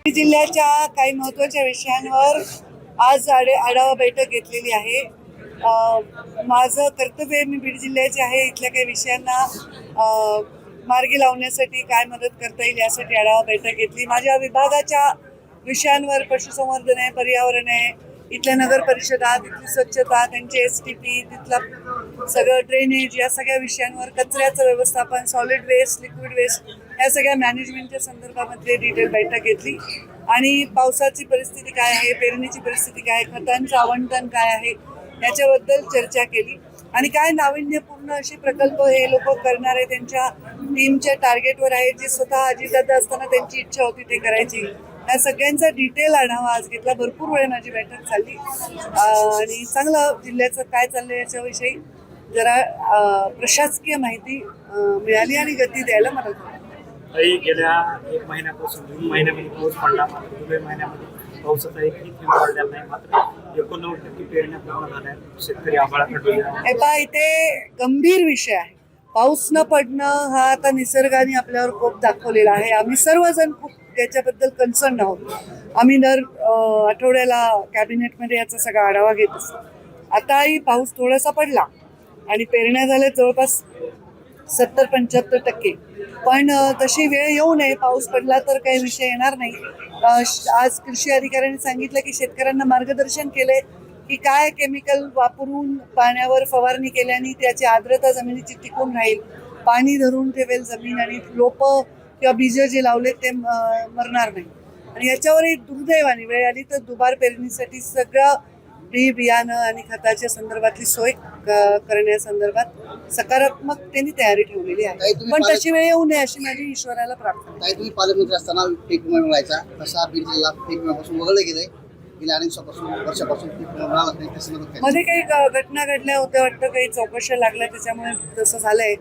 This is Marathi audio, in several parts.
जिल्ह्याच्या काही महत्त्वाच्या विषयांवर आज आढावा बैठक घेतलेली आहे. माझं कर्तव्य मी बीड जिल्ह्याचे आहे. इथल्या काही विषयांना मार्गी लावण्यासाठी काय मदत करता येईल यासाठी आढावा बैठक घेतली. माझ्या विभागाच्या विषयांवर पशुसंवर्धन आहे, पर्यावरण आहे, इथल्या नगर परिषदा, तिथली स्वच्छता, त्यांचे STP, तिथला सगळं ड्रेनेज, या सगळ्या विषयांवर, कचऱ्याचं व्यवस्थापन, सॉलिड वेस्ट, लिक्विड वेस्ट, या सगळ्या मॅनेजमेंटच्या संदर्भामध्ये डिटेल बैठक घेतली. आणि पावसाची परिस्थिती काय आहे, पेरणीची परिस्थिती काय आहे, खतांचं आवंटन काय आहे याच्याबद्दल चर्चा केली. आणि काय नाविन्यपूर्ण असे प्रकल्प हे लोक करणार आहे, त्यांच्या टीमच्या टार्गेटवर आहे, जे स्वतः अजितदादा असताना त्यांची इच्छा होती ते करायची. या सगळ्यांचा डिटेल आढावा आज घेतला. भरपूर वेळ माझी बैठक चालली आणि चांगलं जिल्ह्याचं काय चाललंय याच्याविषयी जरा प्रशासकीय माहिती मिळाली आणि गती द्यायला मदत झाली. गेल्या 1 महिन्यापासून 2 महिन्यामध्ये पाऊस पडला, मात्र जुलै महिन्यामध्ये पावसाचा एकही थेंब पडलेला नाही. मात्र 89% पेरण्या पूर्ण झाल्या, शेतकरी आभाळाकडे. इथे गंभीर विषय आहे. पाऊस न पडणं हा आता निसर्गाने आपल्यावर कोप दाखवलेला आहे. आम्ही सर्वजण खूप त्याच्याबद्दल कन्सर्न आहोत. आम्ही दर आठवड्याला कॅबिनेटमध्ये याचा सगळा आढावा घेत असतो. आताही पाऊस थोडासा पडला आणि पेरण्या झाल्या जवळपास 70-75%. पण तशी वेळ येऊ नये. पाऊस पडला तर काही विषय येणार नाही. आज कृषी अधिकाऱ्यांनी सांगितलं की शेतकऱ्यांना मार्गदर्शन केलंय की काय केमिकल वापरून पाण्यावर फवारणी केल्याने त्याची आर्द्रता जमिनीची टिकून राहील, पाणी धरून ठेवेल जमीन आणि रोपं किंवा बीज जे लावले ते मरणार नाही. आणि याच्यावरही दुर्दैवाने वेळ आली तर दुबार पेरणीसाठी सगळं बियाणं आणि खताच्या संदर्भातली सोय करण्यासंदर्भात सकारात्मक त्यांनी तयारी ठेवलेली आहे. पण तशी वेळ येऊ नये अशी माझी ईश्वराला प्रार्थना. तुम्ही पालकमंत्री असताना पीक विमा मिळायचा, तसा बीड जिल्हा पीक विम्यापासून वगळलं गेलंय. गेल्या अनेक वर्षापासून पीक विमा मिळाला नाही. मध्ये काही घटना घडल्या होत्या वाटतं, काही चौकशा लागल्या त्याच्यामुळे तसं झालंय.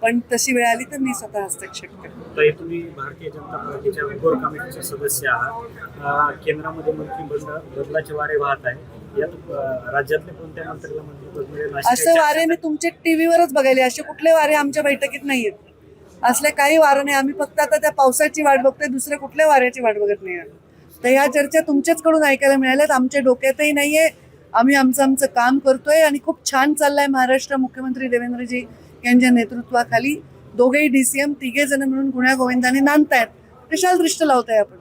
पण तशी वेळ आली तर मी स्वतः हस्तक्षेप करते. तुम्ही भारतीय जनता पार्टीच्या कोर कमिटीचे सदस्य आहात. केंद्रामध्ये मंत्रिमंडळ बदलाचे वारे वाहत आहे. यात राज्यातल्या कोणत्या मंत्र्याला मंत्रिपद मिळेल असं वारे मी तुमच्या टीव्हीवरच बघायले. असे कुठले वारे आमच्या बैठकीत नाहीयेत. असले काही वारं नाही. आम्ही फक्त आता त्या पावसाची वाट बघतोय, दुसऱ्या कुठल्या वाऱ्याची वाट बघत नाही. तर ह्या चर्चा तुमच्याच कडून ऐकायला मिळाल्यात. आमच्या डोक्यातही नाहीये. आम्ही आमचं काम करतोय आणि खूप छान चाललंय. महाराष्ट्र मुख्यमंत्री देवेंद्रजी यांच्या नेतृत्वाखाली दोघेही DCM 3 जण मिळून गुण्या गोविंदाने नांदतायत. कशाला दृष्ट लावताय आपण?